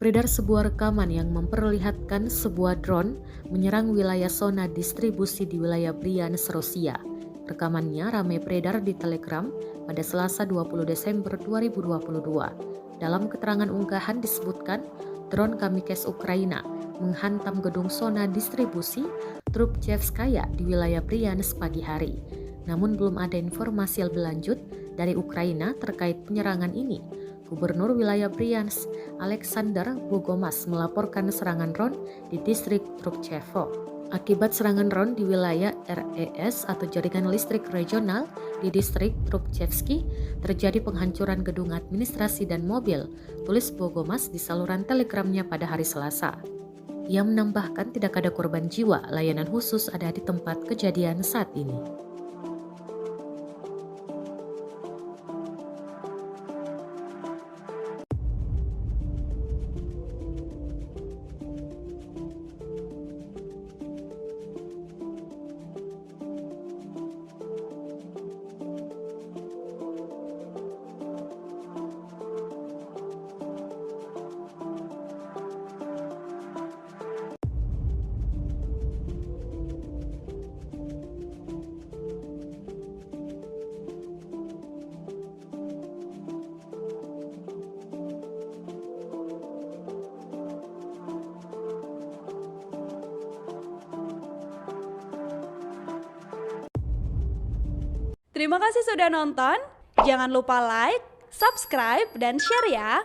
Beredar sebuah rekaman yang memperlihatkan sebuah drone menyerang wilayah zona distribusi di wilayah Bryansk, Rusia. Rekamannya ramai beredar di Telegram pada Selasa 20 Desember 2022. Dalam keterangan unggahan disebutkan, drone kamikaze Ukraina menghantam gedung zona distribusi Trubchevskaya di wilayah Bryansk pagi hari. Namun belum ada informasi lebih lanjut dari Ukraina terkait penyerangan ini. Gubernur wilayah Bryansk, Alexander Bogomas, melaporkan serangan drone di distrik Trubchevo. Akibat serangan drone di wilayah RES atau jaringan listrik regional di distrik Trubchevsky, terjadi penghancuran gedung administrasi dan mobil, tulis Bogomas di saluran telegramnya pada hari Selasa. Ia menambahkan tidak ada korban jiwa, layanan khusus ada di tempat kejadian saat ini. Terima kasih sudah nonton. Jangan lupa like, subscribe, dan share ya.